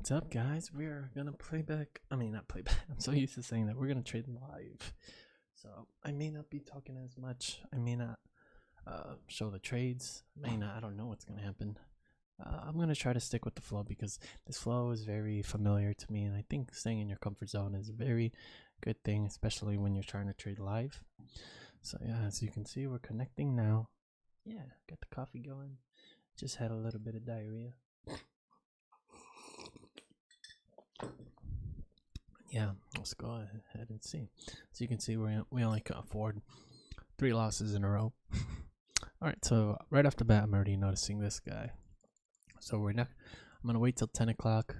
What's up, guys? We're gonna play back. I mean, not play back. I'm so used to saying that. We're gonna trade live. So I may not be talking as much. I may not show the trades. I may not. I don't know what's gonna happen. I'm gonna try to stick with the flow because this flow is very familiar to me, and I think staying in your comfort zone is a very good thing, especially when you're trying to trade live. So yeah, as you can see, we're connecting now. Yeah, got the coffee going. Just had a little bit of diarrhea. Yeah, let's go ahead and see. So you can see we only can afford 3 losses in a row. All right, so right off the bat, I'm already noticing this guy. So I'm gonna wait till 10 o'clock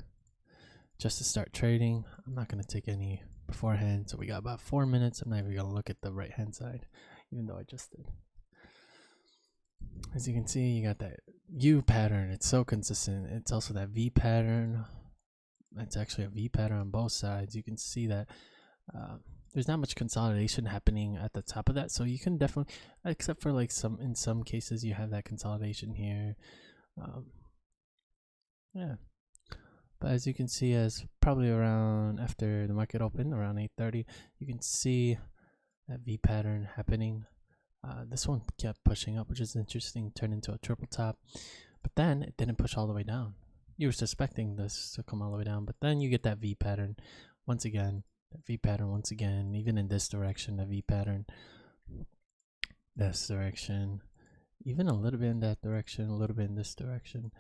just to start trading. I'm not gonna take any beforehand. So we got about 4 minutes. I'm not even gonna look at the right hand side, even though I just did. As you can see, you got that U pattern. It's so consistent. It's also that V pattern. It's actually a V pattern on both sides. You can see that there's not much consolidation happening at the top of that, so you can definitely, except for like in some cases you have that consolidation here. Yeah, but as you can see, as probably around after the market opened around 8:30, you can see that V pattern happening. This one kept pushing up, which is interesting, turned into a triple top, but then it didn't push all the way down. You were suspecting this to come all the way down, but then you get that V pattern once again, even in this direction, the V pattern, this direction, even a little bit in that direction, a little bit in this direction.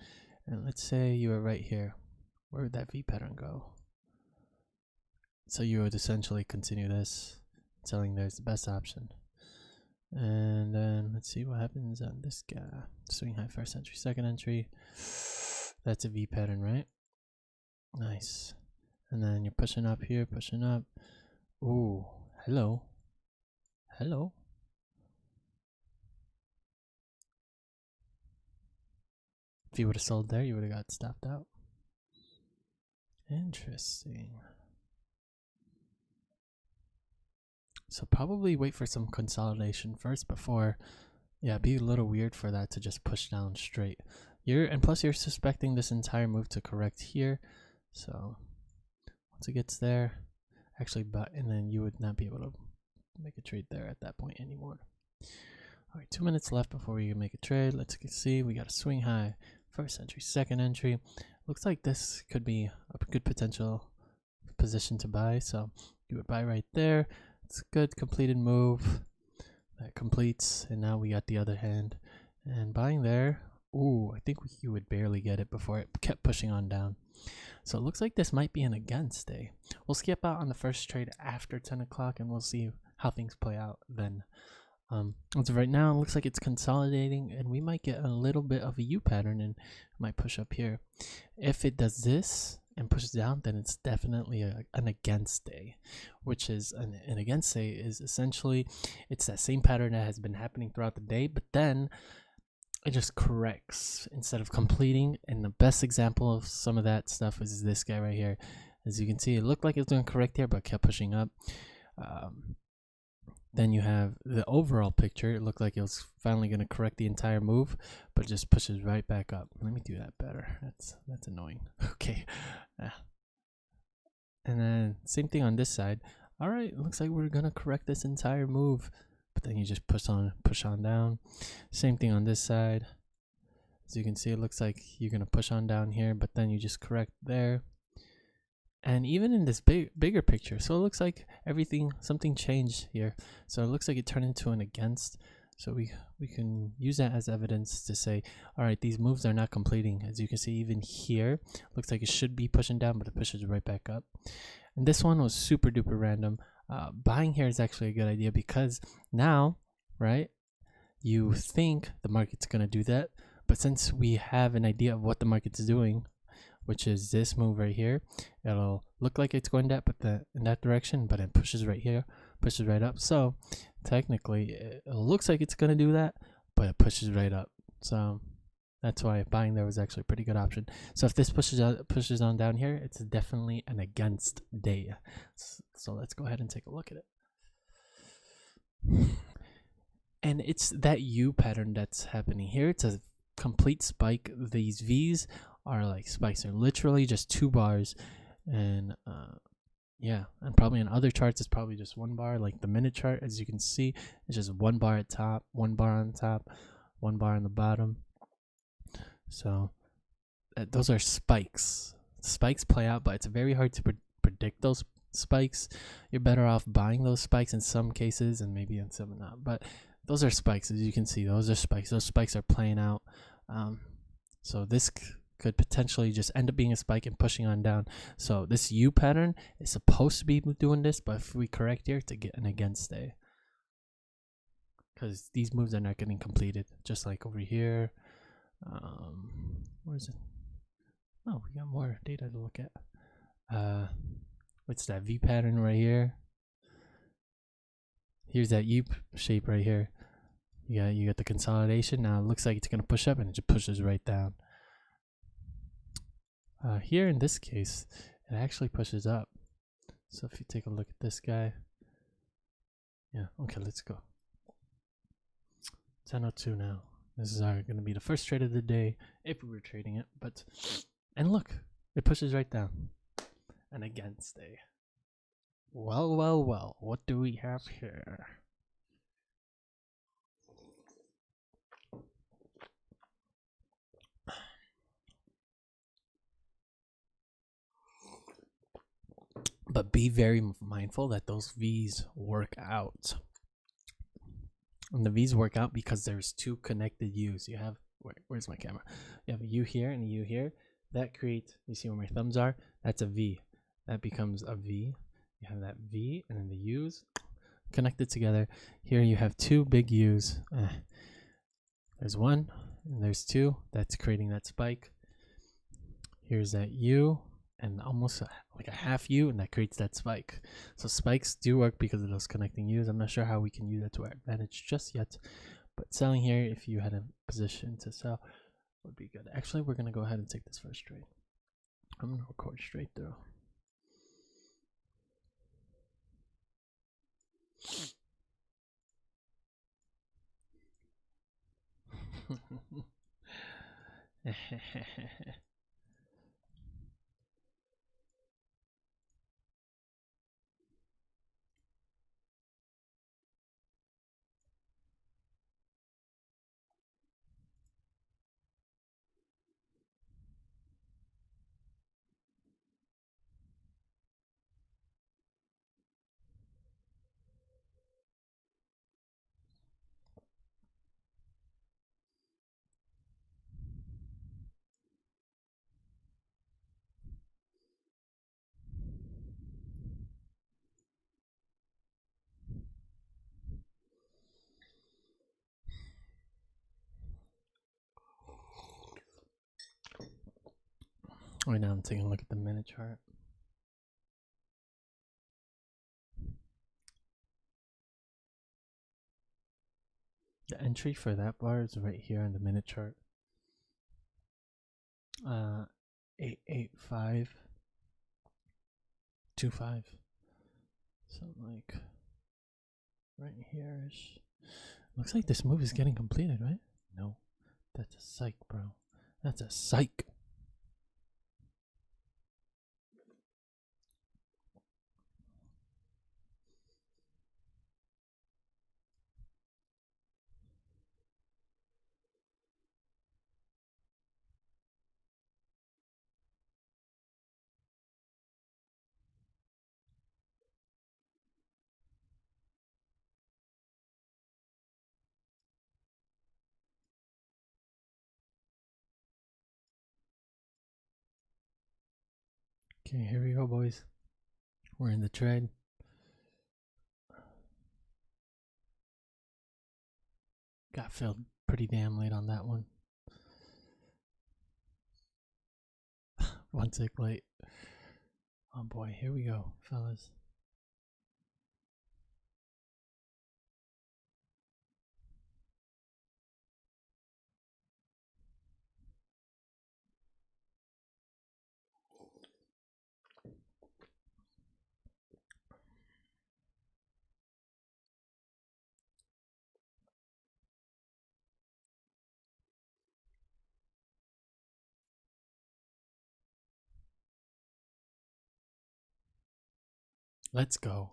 And let's say you were right here. Where would that V pattern go? So you would essentially continue this, telling there's the best option. And then let's see what happens on this guy. Swing high, first entry, second entry. That's a V pattern, right? Nice. And then you're pushing up here, pushing up. Ooh, hello. Hello. If you would have sold there, you would have got stopped out. Interesting. So probably wait for some consolidation first before, yeah, be a little weird for that to just push down straight. And plus you're suspecting this entire move to correct here. So once it gets there, actually, and then you would not be able to make a trade there at that point anymore. All right, 2 minutes left before we can make a trade. Let's see. We got a swing high, first entry, second entry. Looks like this could be a good potential position to buy. So you would buy right there. It's a good completed move that completes, and now we got the other hand and buying there. Ooh, I think you would barely get it before it kept pushing on down. So it looks like this might be an against day. We'll skip out on the first trade after 10 o'clock and we'll see how things play out then. So right now it looks like it's consolidating and we might get a little bit of a U pattern and it might push up here. If it does this and pushes down, then it's definitely an against day, which is an against day is essentially it's that same pattern that has been happening throughout the day, but then it just corrects instead of completing. And the best example of some of that stuff is this guy right here. As you can see, it looked like it was going to correct here, but kept pushing up. Then you have the overall picture. It looked like it was finally going to correct the entire move, but it just pushes right back up. Let me do that better. That's annoying. Okay. And then same thing on this side. All right, it looks like we're going to correct this entire move. But then you just push on down. Same thing on this side. As you can see, it looks like you're going to push on down here, but then you just correct there. And even in this bigger picture, so it looks like something changed here. So it looks like it turned into an against. So we can use that as evidence to say, all right, these moves are not completing. As you can see, even here, looks like it should be pushing down, but it pushes right back up. And this one was super duper random. Buying here is actually a good idea because now, right, you think the market's going to do that. But since we have an idea of what the market's doing, which is this move right here, it'll look like it's going in that direction, but it pushes right here, pushes right up. So technically, it looks like it's going to do that, but it pushes right up. So that's why buying there was actually a pretty good option. So if this pushes on down here, it's definitely an against day. So let's go ahead and take a look at it. And it's that U pattern that's happening here. It's a complete spike. These V's are like spikes. They're literally just 2 bars, and yeah, and probably in other charts it's probably just 1 bar. Like the minute chart, as you can see, it's just 1 bar at top, 1 bar on top, 1 bar on the bottom. So those are spikes. Spikes play out, but it's very hard to predict those spikes. You're better off buying those spikes in some cases, and maybe in some not. But those are spikes, as you can see. Those are spikes. Those spikes are playing out. So this could potentially just end up being a spike and pushing on down. So this U pattern is supposed to be doing this, but if we correct here to get an against stay, because these moves are not getting completed, just like over here. Where is it? Oh, we got more data to look at. What's that V pattern right here? Here's that U shape right here. You got the consolidation. Now it looks like it's gonna push up, and it just pushes right down. Here in this case, it actually pushes up. So if you take a look at this guy, yeah, okay, let's go. 10:02 now. This is going to be the first trade of the day if we were trading it. And look, it pushes right down. And again, stay. Well, what do we have here? But be very mindful that those V's work out. And the V's work out because there's 2 connected U's. You have, where's my camera? You have a U here and a U here. That creates, you see where my thumbs are? That's a V. That becomes a V. You have that V and then the U's connected together. Here you have 2 big U's. There's 1 and there's 2. That's creating that spike. Here's that U and almost like a half U, and that creates that spike. So spikes do work because of those connecting U's. I'm not sure how we can use that to our advantage just yet, but selling here, if you had a position to sell, would be good. Actually, we're gonna go ahead and take this first trade. I'm gonna record straight through. Right now I'm taking a look at the minute chart. The entry for that bar is right here on the minute chart. 88525. So like right here-ish. Looks like this move is getting completed, right? No. That's a psych, bro. That's a psych. Okay, here we go, boys. We're in the trade. Got filled pretty damn late on that one. 1 tick late. Oh boy, here we go, fellas. Let's go.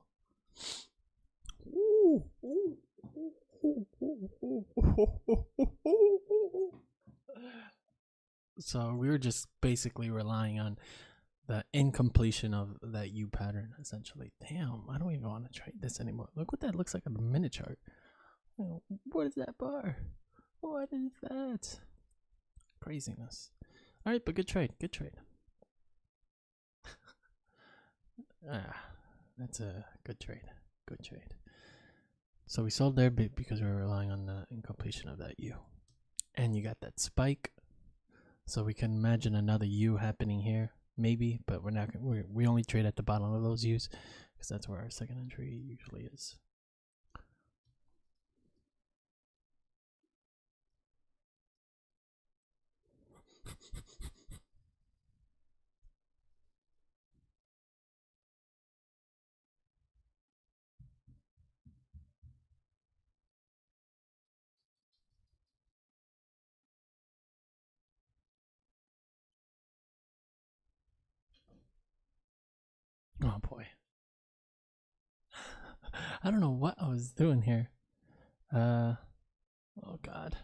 So we were just basically relying on the incompletion of that U pattern, essentially. Damn, I don't even want to trade this anymore. Look what that looks like on the minute chart. What is that bar? What is that? Craziness. All right, but good trade. Good trade. That's a good trade. Good trade. So we sold there because we were relying on the incompletion of that U. And you got that spike. So we can imagine another U happening here, maybe, but we're not. We only trade at the bottom of those U's because that's where our second entry usually is. Oh boy. I don't know what I was doing here. Oh god.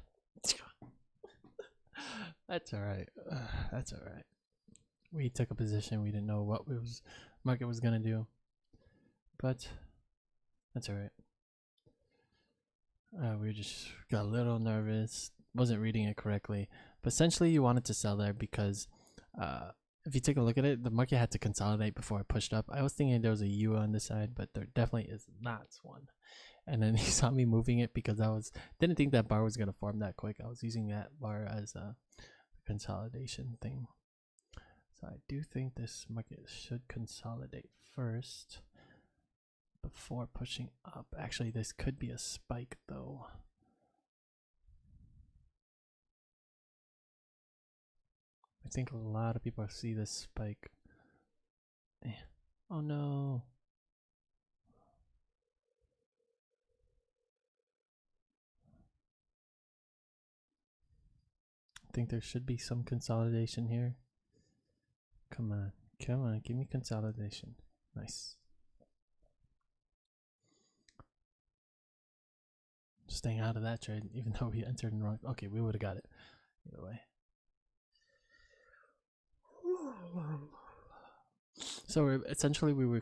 That's alright. That's alright. We took a position. We didn't know what market was gonna do. But that's alright. We just got a little nervous. Wasn't reading it correctly. But essentially you wanted to sell there because if you take a look at it, the market had to consolidate before it pushed up. I was thinking there was a U on this side, but there definitely is not one. And then you saw me moving it because I didn't think that bar was gonna form that quick. I was using that bar as a consolidation thing. So I do think this market should consolidate first before pushing up. Actually, this could be a spike though. I think a lot of people see this spike. Oh no. I think there should be some consolidation here. Come on. Come on. Give me consolidation. Nice. Staying out of that trade, even though we entered in the wrong. Okay, we would have got it either way. So essentially, we were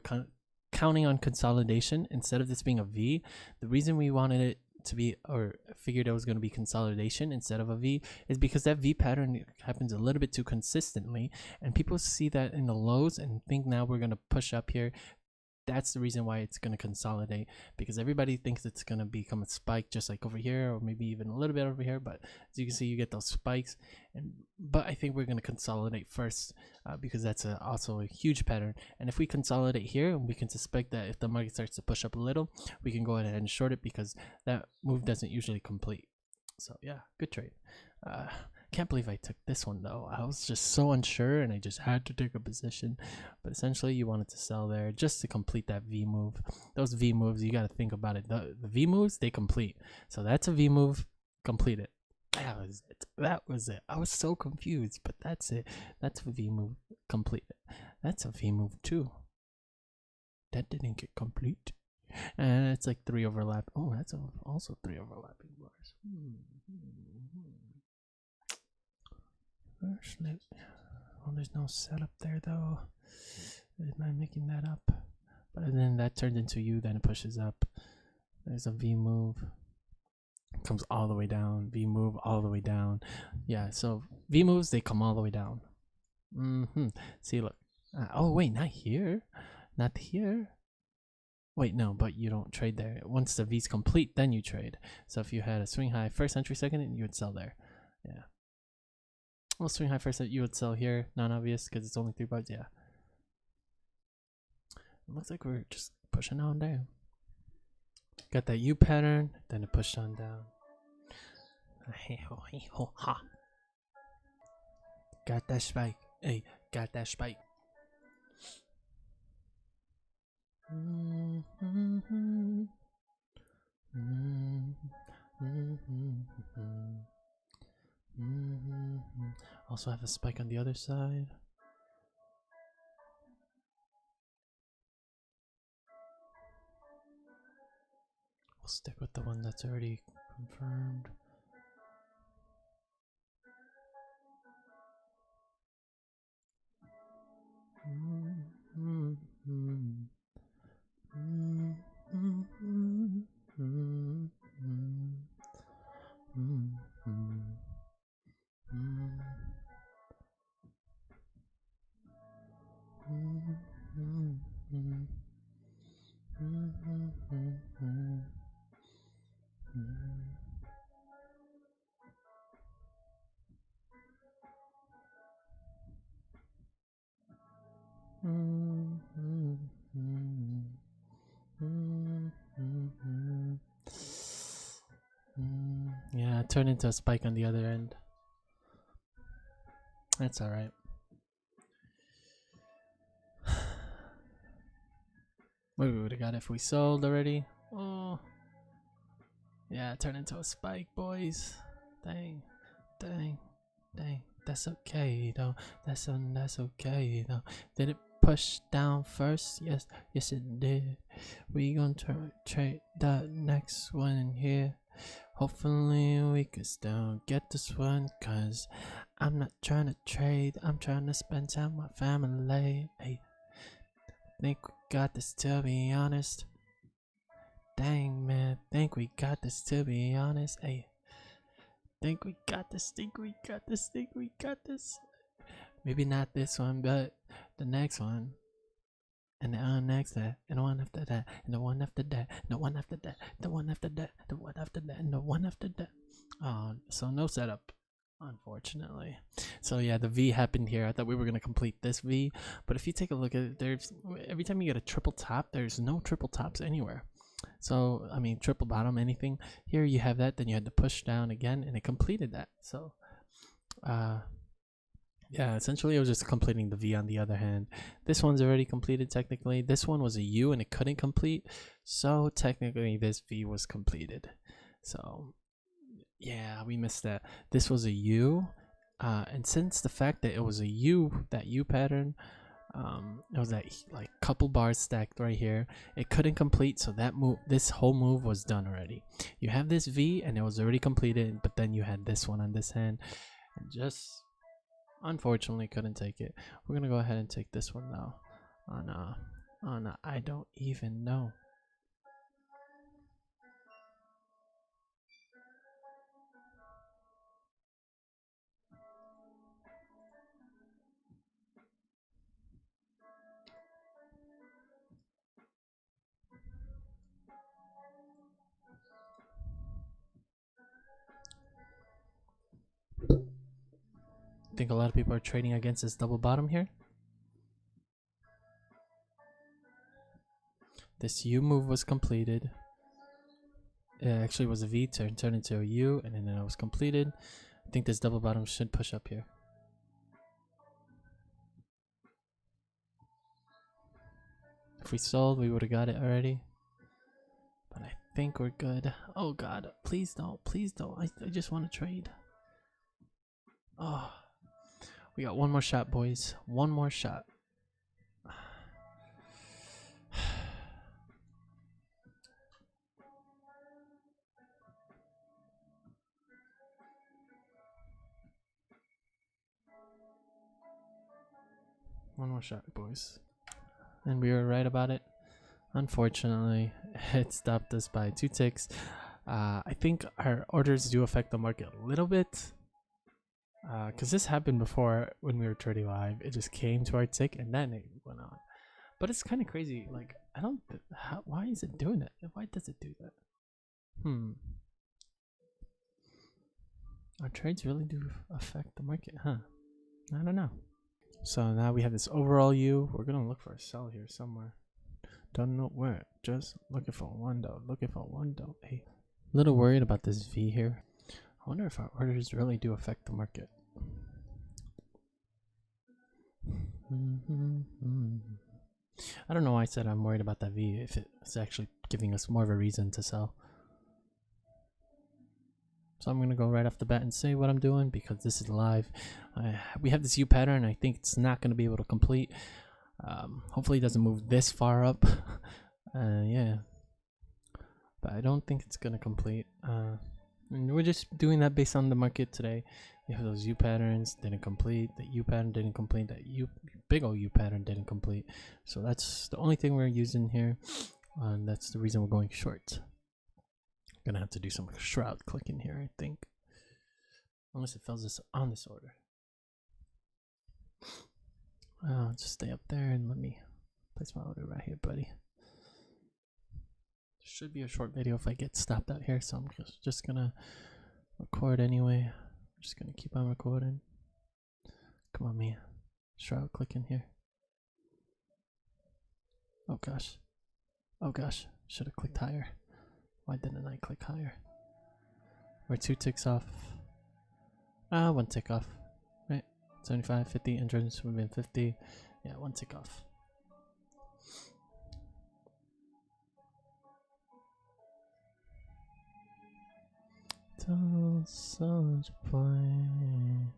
counting on consolidation instead of this being a V. The reason we wanted it to be, or figured it was going to be consolidation instead of a V, is because that V pattern happens a little bit too consistently, and people see that in the lows and think now we're going to push up here. That's the reason why it's going to consolidate, because everybody thinks it's going to become a spike just like over here, or maybe even a little bit over here. But as you can see, you get those spikes. But I think we're going to consolidate first because that's also a huge pattern. And if we consolidate here, we can suspect that if the market starts to push up a little, we can go ahead and short it because that move doesn't usually complete. So yeah, good trade. Can't believe I took this one though. I was just so unsure and I just had to take a position. But essentially you wanted to sell there just to complete that V move. Those V moves, you got to think about it. The V moves, they complete. So that's a V move, complete it. That was it. That was it. I was so confused, but that's it. That's a V move, complete it. That's a V move too. That didn't get complete. And it's like 3 overlap. Oh, that's also 3 overlapping bars. Well, there's no setup there though. Am I making that up? But then that turns into U, then it pushes up. There's a V move. Comes all the way down. V move all the way down. Yeah, so V moves, they come all the way down. See, look. Oh, wait, not here. Not here. Wait, no, but you don't trade there. Once the V's complete, then you trade. So if you had a swing high first entry second, you would sell there. Yeah. Well, swing high first, you would sell here. Non-obvious because it's only 3 bucks. Yeah. It looks like we're just pushing on down. Got that U pattern, then it pushed on down. Got that spike. Hey, got that spike. Also have a spike on the other side. stick with the one that's already confirmed. Yeah, turn into a spike on the other end. That's alright. We would have got it if we sold already. Oh. Yeah, turn into a spike, boys. Dang. That's okay though. That's okay though. Did it push down first? Yes, it did. We gonna trade that next one in here. Hopefully we can still get this one, cause I'm not trying to trade. I'm trying to spend time with my family. Hey, think we got this, to be honest. Dang, man, think we got this, to be honest. Hey, think we got this. Maybe not this one, but the next one. And the next that, and the one after that, and the one after that, and the one after that, the one after that, the one after that, and the one after that. So no setup, unfortunately. So yeah, the V happened here. I thought we were gonna complete this V, but if you take a look at it, there's every time you get a triple top, there's no triple tops anywhere. So I mean, triple bottom, anything. Here you have that, then you had to push down again, and it completed that. So, yeah, essentially it was just completing the V on the other hand. This one's already completed technically. This one was a U and it couldn't complete. So technically this V was completed. So yeah, we missed that. This was a U. And since the fact that it was a U, that U pattern, it was that like couple bars stacked right here. It couldn't complete, so that move, this whole move was done already. You have this V and it was already completed, but then you had this one on this hand and just unfortunately couldn't take it. We're gonna go ahead and take this one now on I don't even know. I think a lot of people are trading against this double bottom here. This U move was completed. It actually was a V turn, turned into a U, and then it was completed. I think this double bottom should push up here. If we sold, we would have got it already. But I think we're good. Oh god, please don't. I just want to trade. Oh, we got one more shot, boys. One more shot. One more shot, boys. And we were right about it. Unfortunately, it stopped us by 2 ticks. I think our orders do affect the market a little bit. Because this happened before when we were trading live. It just came to our tick and then it went on. But it's kind of crazy. Like, I don't... why is it doing that? Why does it do that? Our trades really do affect the market, huh? I don't know. So now we have this overall U. We're going to look for a sell here somewhere. Don't know where. Just looking for one though. Hey, a little worried about this V here. I wonder if our orders really do affect the market. I don't know why I said I'm worried about that V, if it's actually giving us more of a reason to sell. So I'm going to go right off the bat and say what I'm doing because this is live. We have this U pattern. I think it's not going to be able to complete. Hopefully it doesn't move this far up. Yeah. but I don't think it's gonna complete. And we're just doing that based on the market today. You have those U patterns didn't complete, the U pattern didn't complete, that big old U pattern didn't complete. So that's the only thing we're using here, and that's the reason we're going short. Gonna have to do some shroud clicking here, I think, unless it fills this on this order. Just stay up there and let me place my order right here, buddy. Should be a short video if I get stopped out here, so I'm just gonna record anyway. I'm just gonna keep on recording. Come on, man. Shroud clicking here. Oh gosh. Oh gosh. Should have clicked higher. Why didn't I click higher? We're 2 ticks off. 1 tick off. Right? 75, 50, entrance would have been 50. Yeah, 1 tick off. Such point.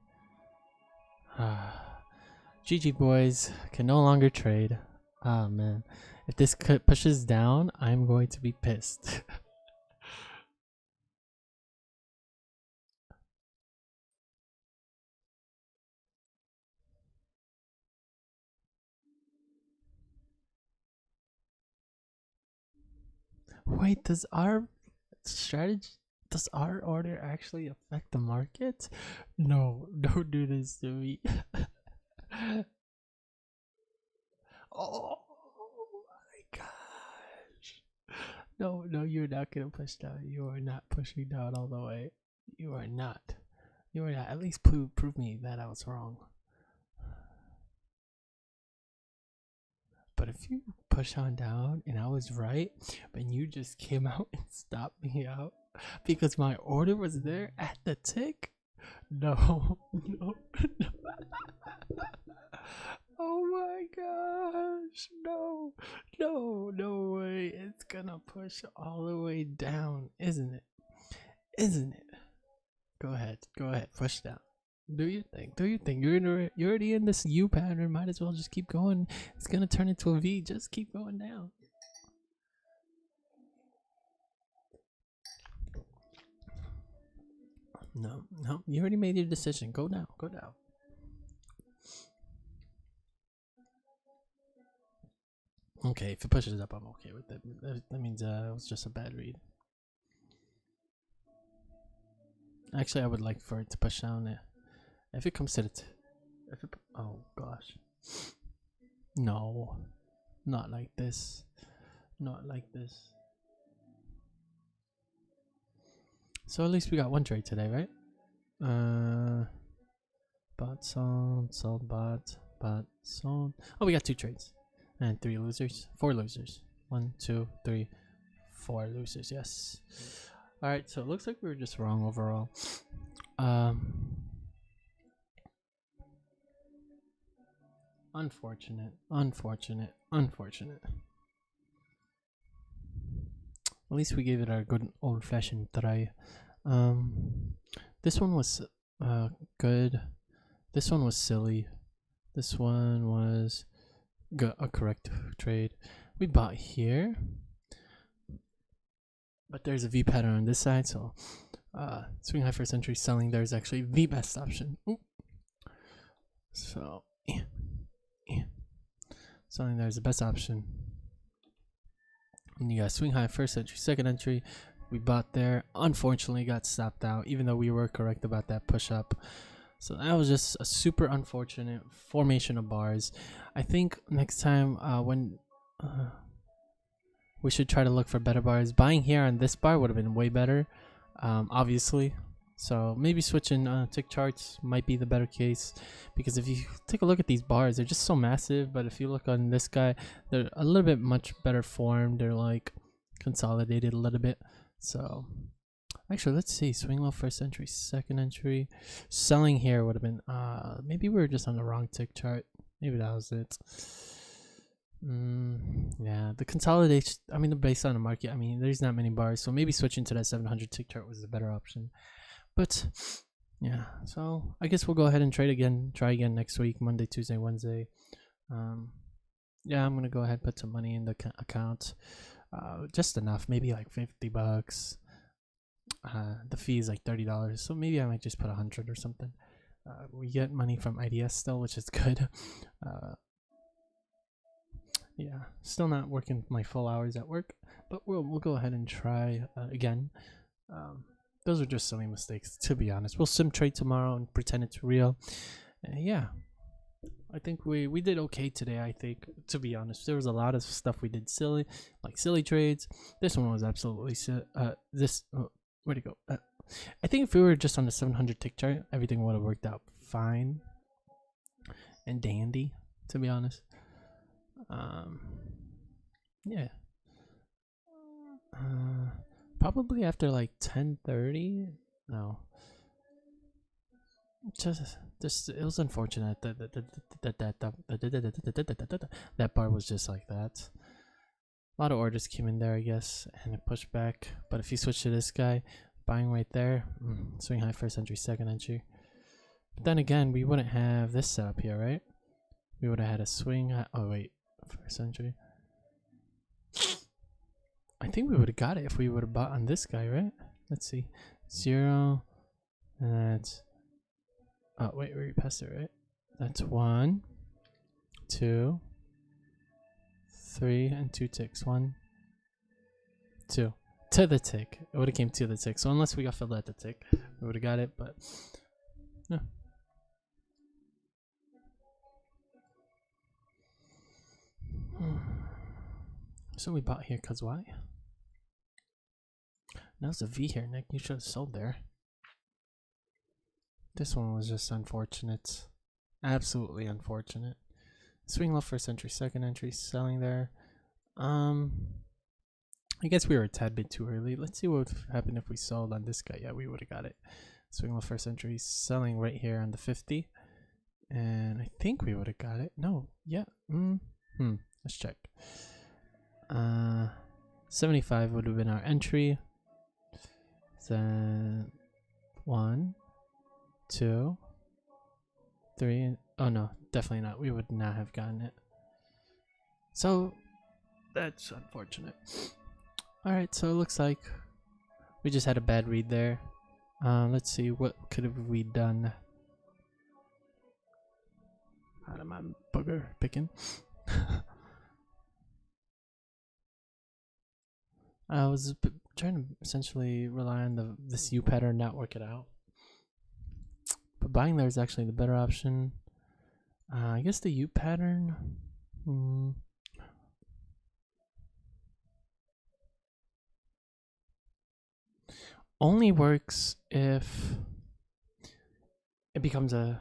GG boys, can no longer trade. Ah man, if this pushes down, I'm going to be pissed. Wait, does our strategy, does our order actually affect the market? No, don't do this to me. Oh my gosh. No, you're not gonna push down. You are not pushing down all the way. You are not. You are not. At least prove me that I was wrong. But if you push on down and I was right, but you just came out and stopped me out because my order was there at the tick? No. Oh my gosh. No way. It's gonna push all the way down, isn't it? Isn't it? Go ahead. Push down. Do your thing. You're already in this U pattern. Might as well just keep going. It's gonna turn into a V. Just keep going down. No. You already made your decision. Go down. Okay, if it pushes up, I'm okay with it. That means it was just a bad read. Actually, I would like for it to push down. If it comes to it, oh gosh, no, not like this. So at least we got 1 trade today, right? Bot sold, bot sold. Oh, we got 2 trades and 4 losers. 1, 2, 3, 4 losers. Yes. All right. So it looks like we were just wrong overall. Unfortunate. At least we gave it our good old-fashioned try. This one was good. This one was silly. This one was a correct trade. We bought here, but there's a V pattern on this side, so swing high first entry selling there is actually the best option. Ooh. So selling there is the best option. And you got swing high first entry, second entry. We bought there. Unfortunately, got stopped out, even though we were correct about that push up. So that was just a super unfortunate formation of bars. I think next time we should try to look for better bars. Buying here on this bar would have been way better, obviously. So maybe switching tick charts might be the better case, because if you take a look at these bars, they're just so massive. But if you look on this guy, they're a little bit much better formed. They're like consolidated a little bit. So actually, let's see. Swing low first entry, second entry. Selling here would have been maybe we were just on the wrong tick chart. Maybe that was it. Yeah, the consolidation, I mean, based on the market, I mean, there's not many bars, so maybe switching to that 700 tick chart was a better option. But yeah, so I guess we'll go ahead and try again next week, Monday, Tuesday, Wednesday. Yeah, I'm gonna go ahead and put some money in the account. just enough, maybe like $50. The fee is like $30, so maybe I might just put 100 or something. We get money from IDS still, which is good. Yeah, still not working my full hours at work, but we'll go ahead and try again. Those are just silly mistakes, to be honest. We'll sim trade tomorrow and pretend it's real. Yeah, I think we did okay today. I think, to be honest, there was a lot of stuff we did silly, like silly trades. This one was absolutely where'd it go? I think if we were just on the 700 tick chart, everything would have worked out fine and dandy, to be honest. Yeah. Probably after like 10:30. No. Just it was unfortunate that bar was just like that. A lot of orders came in there, I guess, and it pushed back. But if you switch to this guy, buying right there, swing high first entry, second entry. But then again, we wouldn't have this setup here, right? We would have had a swing high. Oh wait, first entry. I think we would have got it if we would have bought on this guy, right? Let's see, 0, and that's. Oh wait, we passed it, right? That's 1, 2, 3, and 2 ticks. 1, 2 to the tick. It would have came to the tick. So unless we got filled at the tick, we would have got it. But no. So we bought here because why? Now it's a V here, Nick. You should have sold there. This one was just unfortunate. Absolutely unfortunate. Swing low first entry, second entry, selling there. I guess we were a tad bit too early. Let's see what would happen if we sold on this guy. Yeah, we would have got it. Swing low first entry, selling right here on the 50. And I think we would have got it. No, yeah. Let's check. 75 would have been our entry. Then 1, 2, 3. Oh no, definitely not. We would not have gotten it. So that's unfortunate. All right, so it looks like we just had a bad read there. Let's see, what could have we done? Out of my booger picking. I was trying to essentially rely on this U pattern, not work it out. But buying there is actually the better option. I guess the U pattern. Only works if it becomes a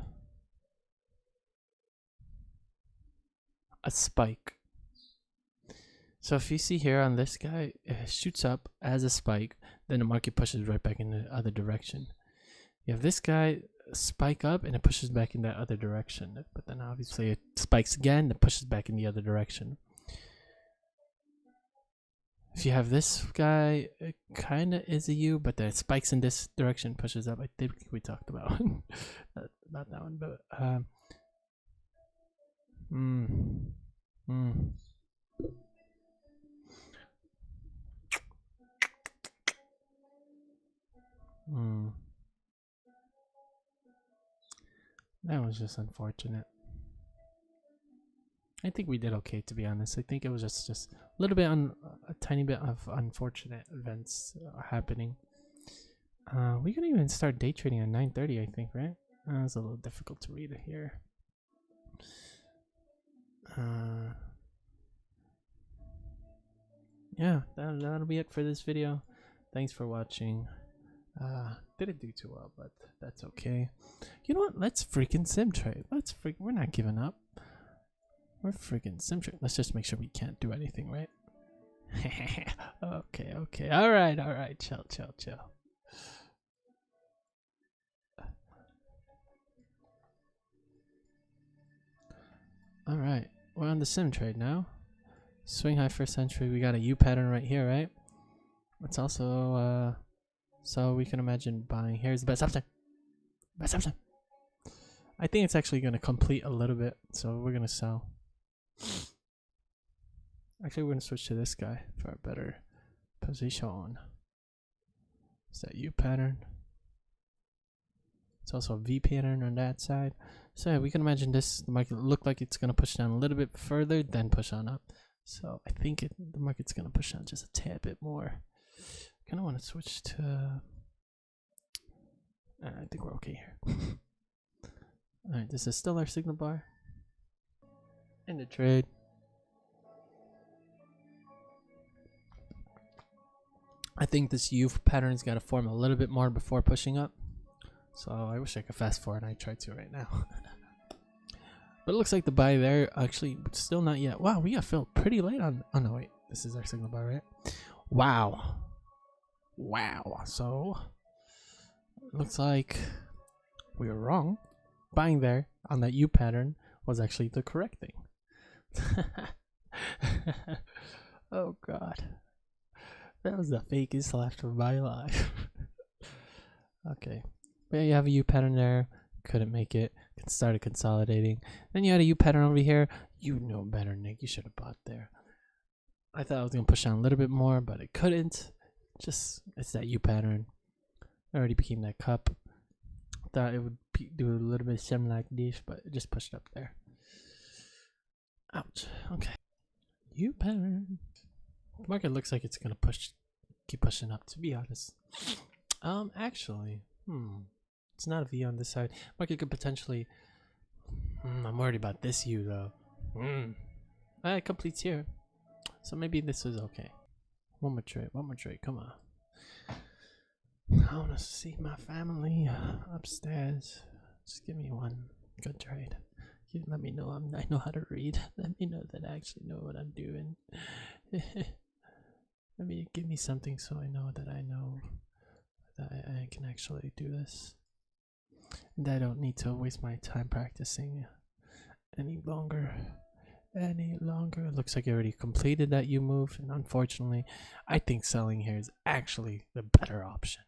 spike. So if you see here on this guy, it shoots up as a spike, then the market pushes right back in the other direction. You have this guy spike up and it pushes back in that other direction, but then obviously it spikes again, it pushes back in the other direction. If you have this guy, it kind of is a U, but then it spikes in this direction, pushes up. I think we talked about that one, but that was just unfortunate. I think we did okay, to be honest. I think it was just a little bit a tiny bit of unfortunate events happening. We can even start day trading at 9:30, I think, right? It's a little difficult to read here. Yeah, that'll be it for this video. Thanks for watching. Didn't do too well, but that's okay. You know what? Let's freaking sim trade. We're not giving up. We're freaking sim trade. Let's just make sure we can't do anything, right? Okay. All right. Chill. All right, we're on the sim trade now. Swing high first entry. We got a U pattern right here, right? It's also so we can imagine buying. Here's the best option. I think it's actually going to complete a little bit, so we're going to sell. Actually, we're gonna switch to this guy for a better position. Is that U pattern? It's also a V pattern on that side. So yeah, we can imagine this, the market look like it's gonna push down a little bit further, then push on up. So I think the market's gonna push down just a tad bit more. Kind of want to switch to. I think we're okay here. All right, this is still our signal bar. In the trade. I think this U pattern's got to form a little bit more before pushing up. So I wish I could fast forward. I tried to right now. But it looks like the buy there actually still not yet. Wow, we got filled pretty late on. Oh no, wait. This is our signal bar, right? Wow. Wow. So it looks like we were wrong. Buying there on that U pattern was actually the correct thing. Oh god. That was the fakest laugh of my life. Okay. But yeah, you have a U pattern there. Couldn't make it. Started consolidating. Then you had a U pattern over here. You know better, Nick. You should have bought there. I thought I was going to push down a little bit more, but it couldn't. Just, it's that U pattern. It already became that cup. Thought it would do a little bit something like this, but it just pushed up there. Ouch. Okay. U pattern. The market looks like it's gonna keep pushing up, to be honest. Actually, it's not a V on this side. Market could potentially. I'm worried about this U though. It completes here, so maybe this is okay. One more trade. Come on. I wanna see my family upstairs. Just give me one good trade. You let me know I know how to read. Let me know that I actually know what I'm doing. Give me something so I know that I can actually do this. And I don't need to waste my time practicing any longer. It looks like you already completed that U move, and unfortunately, I think selling here is actually the better option.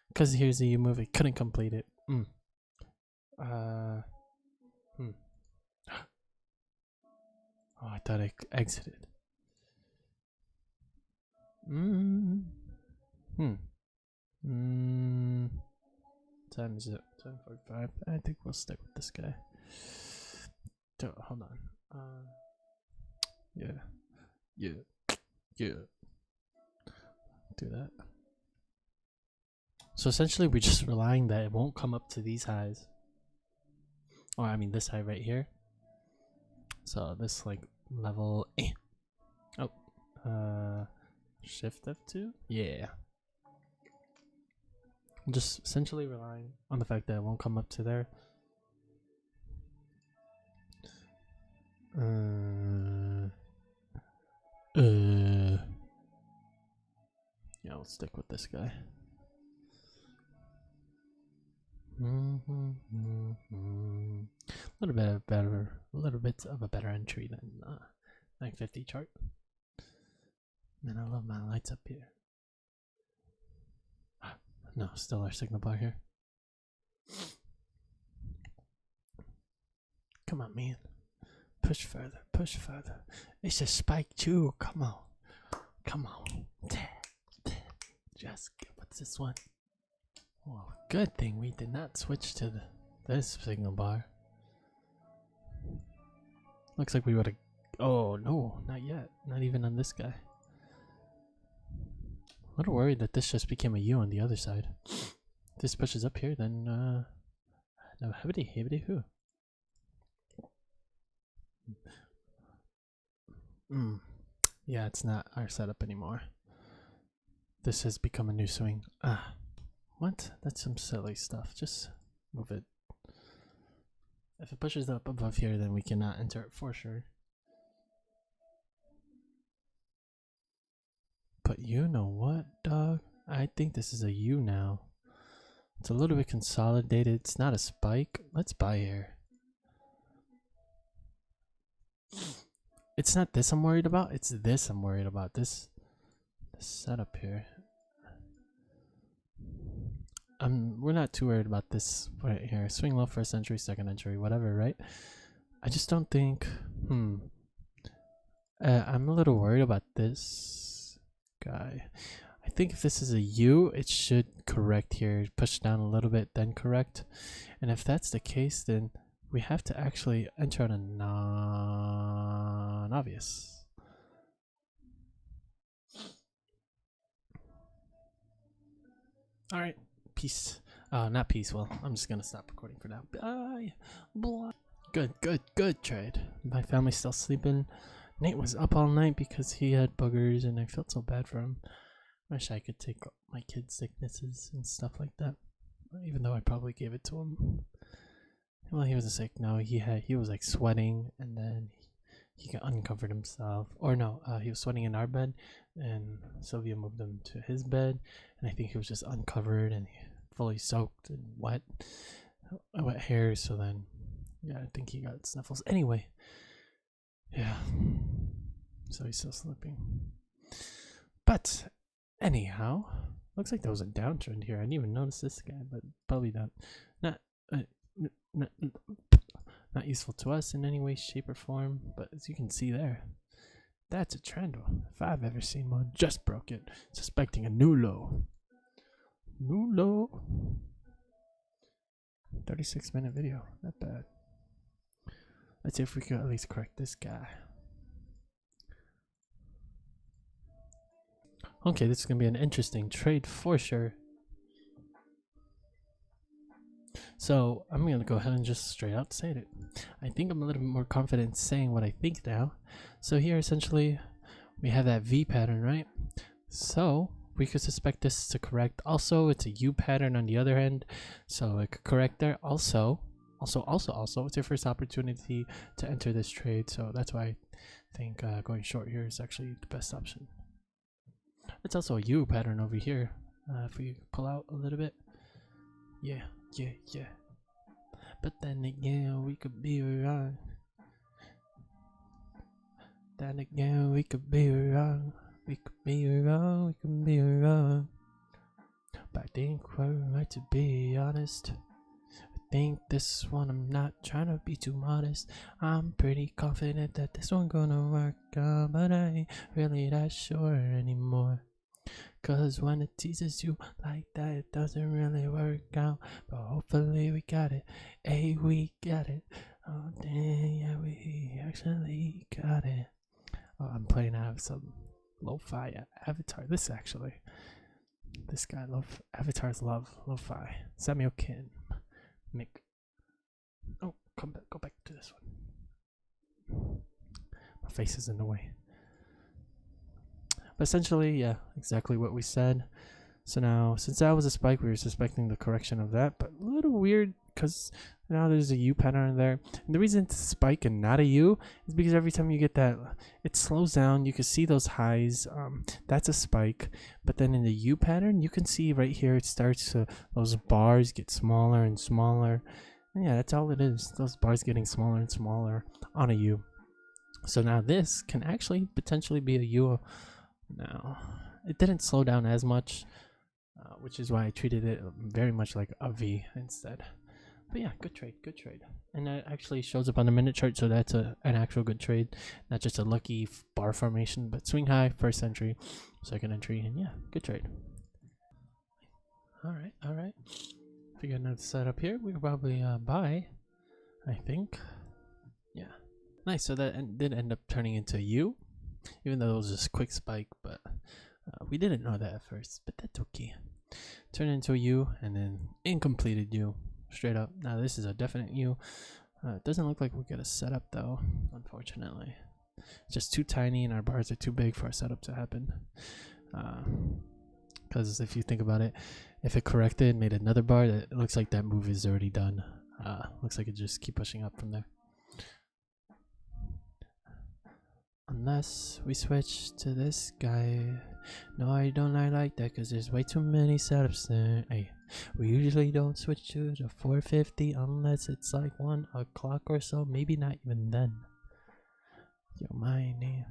Because here's the U move, it couldn't complete it. Oh, I thought I exited. Time is it? 10:45. I think we'll stick with this guy. Hold on. Yeah. Do that. So essentially, we're just relying that it won't come up to these highs. Or I mean, this high right here. So this like level. Shift F2. Yeah. I'm just essentially relying on the fact that it won't come up to there. Yeah, let's stick with this guy. A little bit of a better entry than 950 chart. Man, I love my lights up here. No, still our signal bar here. Come on, man. Push further. It's a spike too. Come on. Just what's this one? Well, good thing we did not switch to this signal bar. Looks like we would have. Oh no, not yet. Not even on this guy. A little worried that this just became a U on the other side. If this pushes up here, then no hibbity hoo. Yeah, it's not our setup anymore. This has become a new swing. What? That's some silly stuff. Just move it. If it pushes up above here, then we cannot enter it for sure. But you know what, dog? I think this is a U now. It's a little bit consolidated. It's not a spike. Let's buy here. It's not this I'm worried about. It's this I'm worried about. This setup here. We're not too worried about this right here. Swing low, first entry, second entry, whatever, right? I just don't think. I'm a little worried about this guy. I think if this is a U, it should correct here. Push down a little bit, then correct. And if that's the case, then we have to actually enter on a non-obvious. All right, peace. Not peace. Well, I'm just gonna stop recording for now. Bye. Blah. Good trade. My family's still sleeping. Nate was up all night because he had boogers, and I felt so bad for him. Wish I could take my kids' sicknesses and stuff like that, even though I probably gave it to him. Well, he wasn't sick. No, he was like sweating, and then he uncovered himself. Or no, he was sweating in our bed, and Sylvia moved him to his bed, and I think he was just uncovered and fully soaked and wet hair. So then, yeah, I think he got sniffles. Anyway, yeah. So he's still sleeping. But anyhow, looks like there was a downtrend here. I didn't even notice this guy, but probably not useful to us in any way, shape, or form. But as you can see there, that's a trend if I've ever seen one. Just broke it, suspecting a new low. New low. 36-minute video, not bad. Let's see if we can at least correct this guy. Okay, this is gonna be an interesting trade for sure. So I'm gonna go ahead and just straight out say it. I think I'm a little bit more confident saying what I think now. So here essentially we have that V pattern, right? So we could suspect this to correct. Also, it's a U pattern on the other end, so it could correct there. Also, it's your first opportunity to enter this trade, so that's why I think going short here is actually the best option. It's also a U pattern over here. If we pull out a little bit, yeah. But then again, we could be wrong. Then again, we could be wrong. We could be wrong. But I think we're right to be honest. I think this one, I'm not trying to be too modest. I'm pretty confident that this one gonna work out, but I ain't really that sure anymore. Cause when it teases you like that, it doesn't really work out. But hopefully we got it. Hey, we got it. Oh, dang, yeah, we actually got it. Oh, I'm playing out of some lo-fi Avatar. This guy, Avatars love lo-fi. Samuel Kim. Mick. Oh, go back to this one. My face is in the way. But essentially, yeah, exactly what we said. So now, since that was a spike, we were suspecting the correction of that, but a little weird because now there's a U pattern there. And the reason it's a spike and not a U is because every time you get that, it slows down. You can see those highs. That's a spike. But then in the U pattern, you can see right here, it starts to, those bars get smaller and smaller. And yeah, that's all it is. Those bars getting smaller and smaller on a U. So now this can actually potentially be a U. Now, it didn't slow down as much, which is why I treated it very much like a V instead. But yeah, good trade. And that actually shows up on the minute chart, so that's an actual good trade, not just a lucky bar formation. But swing high, first entry, second entry, and yeah, good trade. All right. If we got another setup here, we could probably buy, I think. Yeah, nice. So that did end up turning into a U, even though it was just a quick spike, but we didn't know that at first, but that's okay. Turn into a U and then incompleted U, straight up. Now this is a definite U. It doesn't look like we'll get a setup though, unfortunately. It's just too tiny and our bars are too big for a setup to happen. Because if you think about it, if it corrected, made another bar, it looks like that move is already done. Looks like it just keep pushing up from there. Unless we switch to this guy. No, I don't like that because there's way too many setups there. Hey, we usually don't switch to the 450 unless it's like 1 o'clock or so. Maybe not even then. Yo, my name.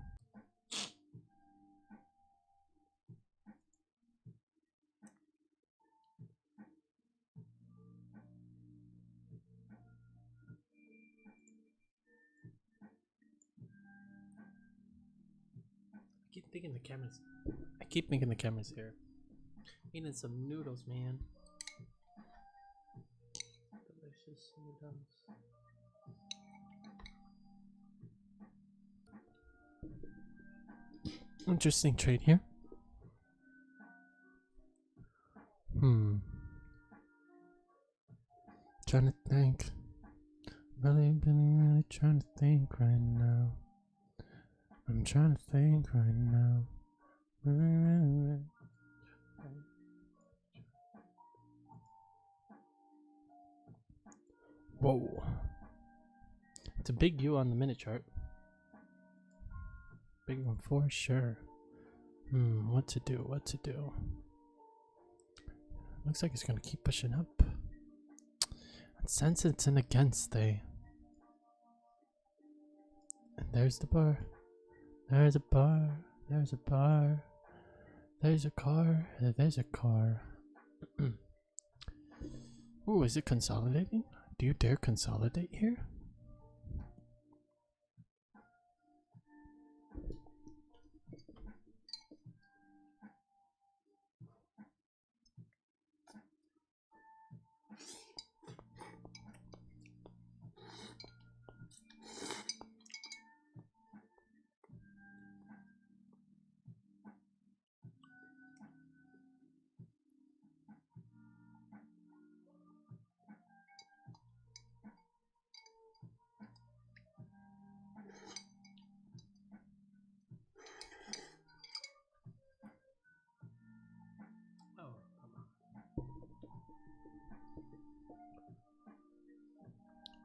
thinking the cameras. I keep thinking the cameras here. Eating some noodles, man. Delicious noodles. Interesting trade here. Trying to think. Really trying to think right now. I'm trying to think right now. Really. Whoa. It's a big U on the minute chart. Big one for sure. What to do? What to do? Looks like it's gonna keep pushing up. And since it's an against day. And there's the bar. There's a bar. There's a bar. There's a car. There's a car. Ooh, is it consolidating? Do you dare consolidate here?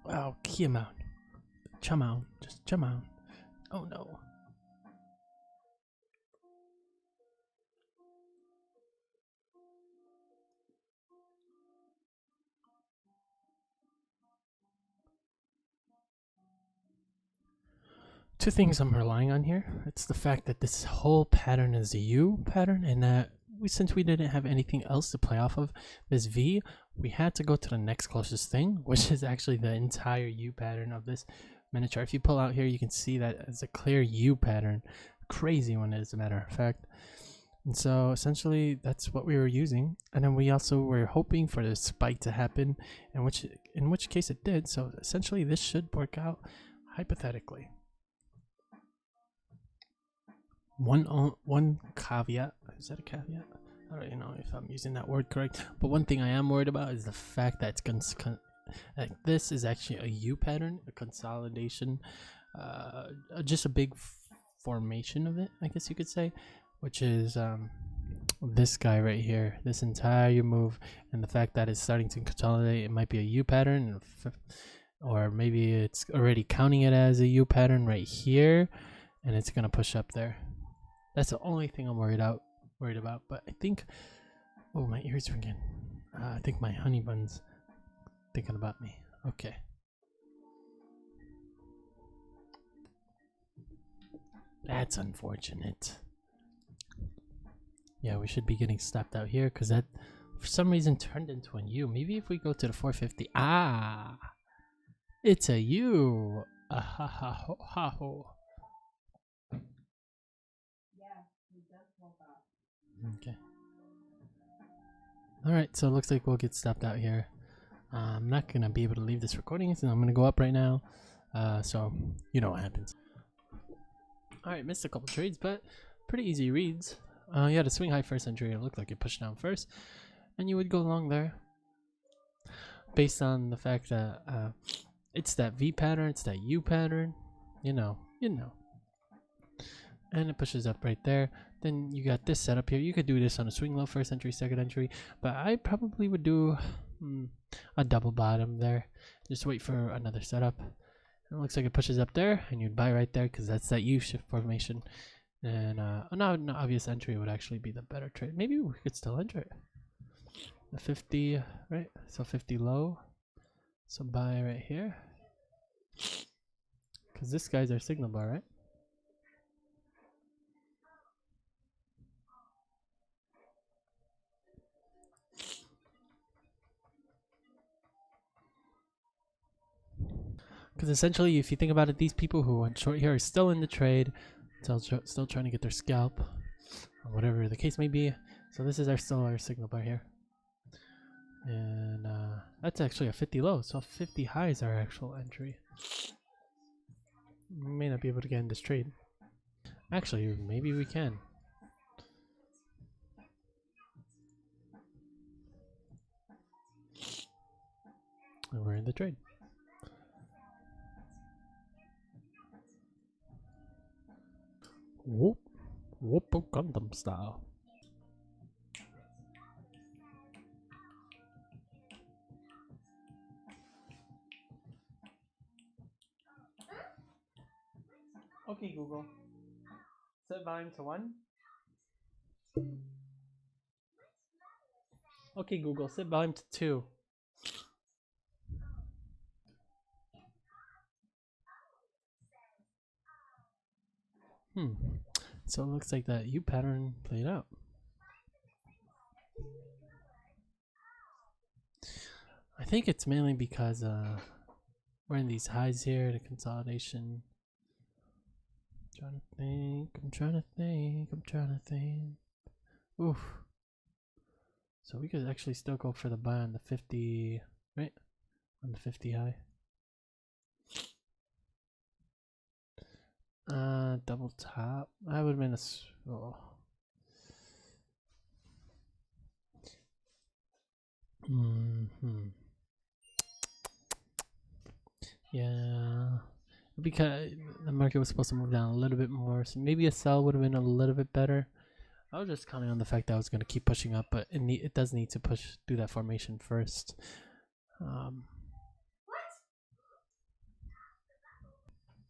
Oh, come on. Chum on. Just chum on. Oh no. Two things I'm relying on here. It's the fact that this whole pattern is a U pattern, and that since we didn't have anything else to play off of this V, we had to go to the next closest thing, which is actually the entire U pattern of this minute chart. If you pull out here, you can see that it's a clear U pattern. Crazy one, as a matter of fact. And so essentially that's what we were using, and then we also were hoping for the spike to happen, in which case it did. So essentially this should work out hypothetically. One caveat. Is that a caveat? I don't even know if I'm using that word correct. But one thing I am worried about is the fact that this is actually a U pattern, a consolidation, just a big formation of it, I guess you could say, which is this guy right here. This entire move, and the fact that it's starting to consolidate. It might be a U pattern, or maybe it's already counting it as a U pattern right here, and it's gonna push up there. That's the only thing I'm worried about. But I think, oh, my ears ringing. I think my honey bun's thinking about me. Okay. That's unfortunate. Yeah, we should be getting stopped out here because that, for some reason, turned into an U. Maybe if we go to the 450. Ah, it's a U. Ah, ha, ha, ho, ha, ho. Okay. Alright, so it looks like we'll get stopped out here. I'm not going to be able to leave this recording, so I'm going to go up right now. So, you know what happens. Alright, missed a couple trades, but pretty easy reads. You had a swing high first entry. It looked like it pushed down first. And you would go along there. Based on the fact that it's that V pattern, it's that U pattern. You know. And it pushes up right there. Then you got this setup here. You could do this on a swing low first entry, second entry, but I probably would do a double bottom there. Just wait for another setup. And it looks like it pushes up there, and you'd buy right there because that's that U shift formation. And an obvious entry would actually be the better trade. Maybe we could still enter it. The 50, right? So 50 low. So buy right here. Because this guy's our signal bar, right? Because essentially, if you think about it, these people who went short here are still in the trade. Still trying to get their scalp, or whatever the case may be. So this is our signal bar here, and that's actually a 50 low. So 50 high is our actual entry. We may not be able to get in this trade. Actually, maybe we can. And we're in the trade. Whoop. Whoop Gundam style. Okay, Google. Set volume to 1. Okay, Google. Set volume to 2. So it looks like that U pattern played out. I think it's mainly because we're in these highs here, the consolidation. I'm trying to think. Oof. So we could actually still go for the buy on the 50, right? On the 50 high. Double top. I would have been a. Oh. Yeah. Because the market was supposed to move down a little bit more, so maybe a sell would have been a little bit better. I was just counting on the fact that I was going to keep pushing up, but it does need to do that formation first. And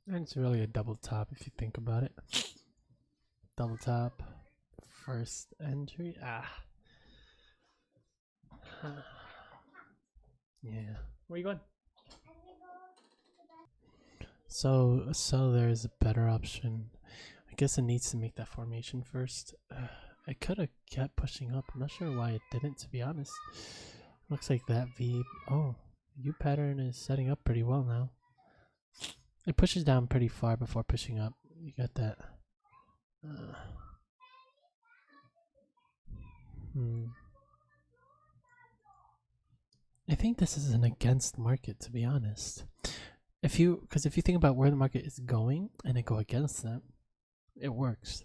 it's really a double top if you think about it. Double top, first entry. Yeah. Where you going? So there's a better option. I guess it needs to make that formation first. I could have kept pushing up. I'm not sure why it didn't, to be honest. Looks like that V. Oh, U pattern is setting up pretty well now. It pushes down pretty far before pushing up. You got that. I think this is an against market, to be honest. Because if you think about where the market is going and it go against that, it works.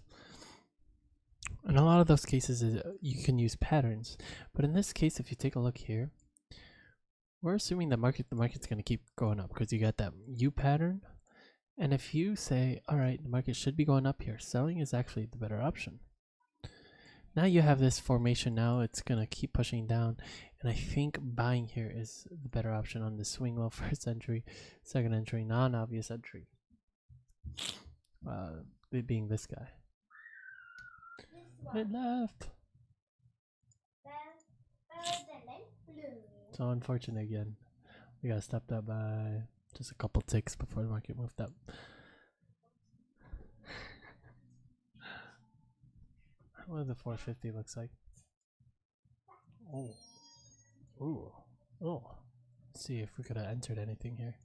In a lot of those cases, you can use patterns. But in this case, if you take a look here, we're assuming the market's going to keep going up because you got that U pattern. And if you say, all right, the market should be going up here, selling is actually the better option. Now you have this formation. Now it's going to keep pushing down. And I think buying here is the better option on the swing low first entry, second entry, non-obvious entry. It being this guy. It left. So unfortunate again. We got stepped up by just a couple ticks before the market moved up. What the 450 looks like. Oh. Ooh. Oh. Let's see if we could have entered anything here.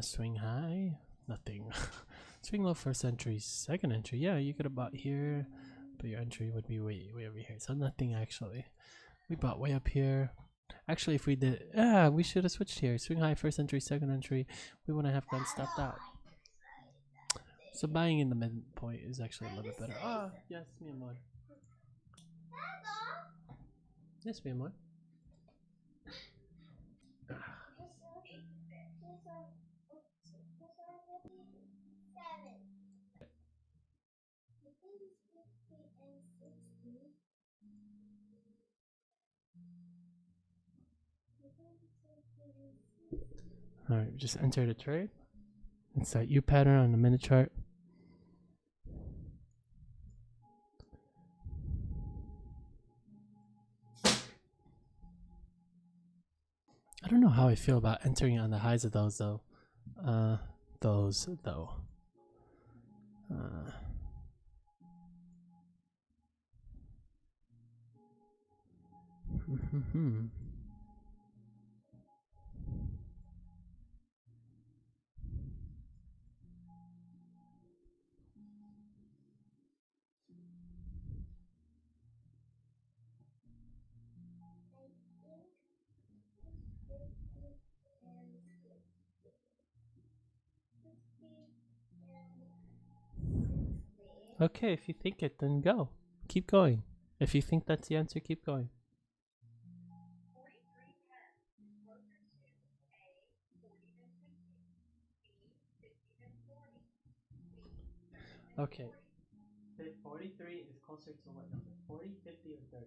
Swing high, nothing. Swing low first entry, second entry. Yeah, you could have bought here, but your entry would be way over here. So nothing actually. We bought way up here. Actually, if we did, we should have switched here. Swing high first entry, second entry. We wouldn't have gone stopped out. So buying in the midpoint is actually a little bit better. Yes, mi amor. Yes, mi amor. Alright, just enter the trade. It's that U pattern on the minute chart. I don't know how I feel about entering on the highs of those though. Okay, if you think it, then go. Keep going. If you think that's the answer, keep going. Okay. 43 is closer to what number? 40, 50, or 30?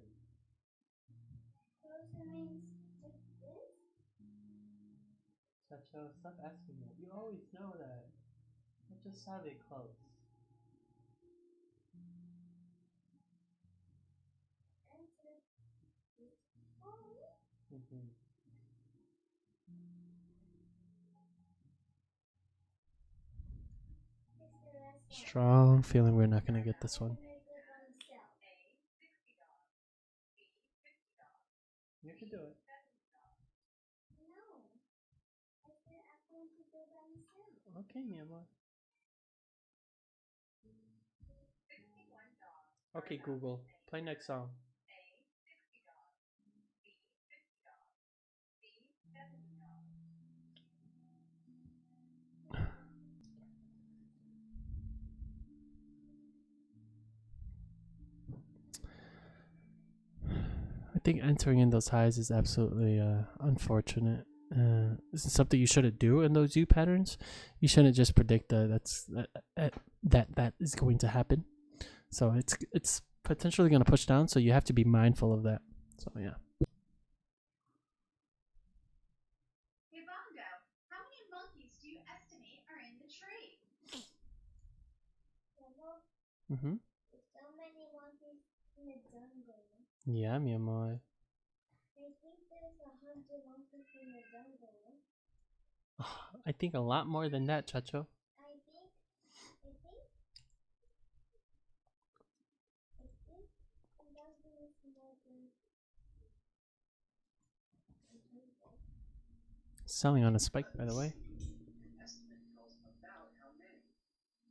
Closer means like this? Chacho, stop asking that. You always know that. I just saw they close. Answer is 40. Mm-hmm. It's the last one. Strong feeling we're not gonna get this one. Can I go by myself? You can do it. No. I said I'm going to go by myself. Okay, mi amor. Okay, Google. Play next song. I think entering in those highs is absolutely unfortunate. This is something you shouldn't do in those U patterns. You shouldn't just predict that is going to happen. So it's potentially going to push down. So you have to be mindful of that. So yeah. Yvonne, how many monkeys do you estimate are in the tree? Mhm. There's so many monkeys in the jungle. Yeah, mi amor. I think there's 100 monkeys in the jungle. I think a lot more than that, Chacho. I think the jungle is more than the jungle. Selling on a spike, by the way. Estimate tells about how many.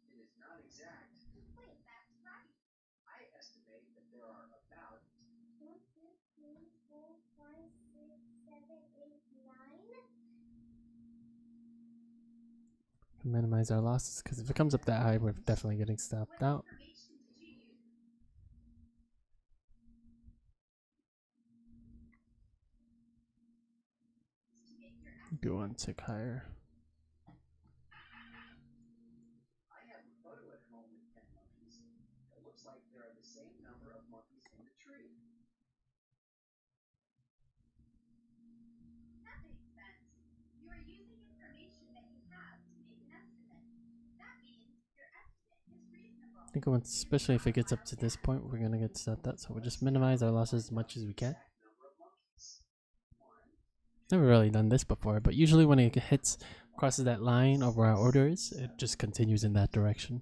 It is not exact. Wait, that's right. I estimate that there are about 1, 2, 3, 4, 5, 6, 7, 8, 9. Minimize our losses because if it comes up that high, we're definitely getting stopped out. Do one tick higher. I have a photo at home with 10 monkeys. It looks like there are the same number of monkeys in the tree. That makes sense. You are using information that you have to make an estimate. That means your estimate is reasonable. I think once, especially if it gets up to this point, we're gonna get stopped out. So we'll just minimize our losses as much as we can. Never really done this before, but usually when it hits, crosses that line of where our order is, it just continues in that direction.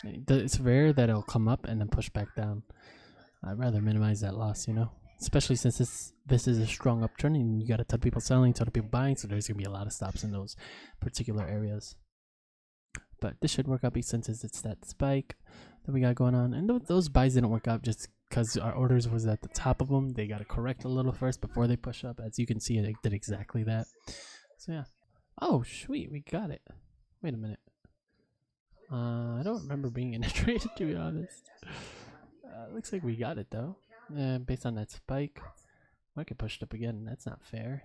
It's rare that it'll come up and then push back down. I'd rather minimize that loss, you know? Especially since this is a strong upturn and you got a ton of people selling, a ton of people buying, so there's gonna be a lot of stops in those particular areas. But this should work out since it's that spike that we got going on. And those buys didn't work out just because our orders was at the top of them. They got to correct a little first before they push up. As you can see, it did exactly that. So yeah. Oh, sweet. We got it. Wait a minute. I don't remember being in a trade, to be honest. Looks like we got it, though. Based on that spike. Market pushed up again. That's not fair.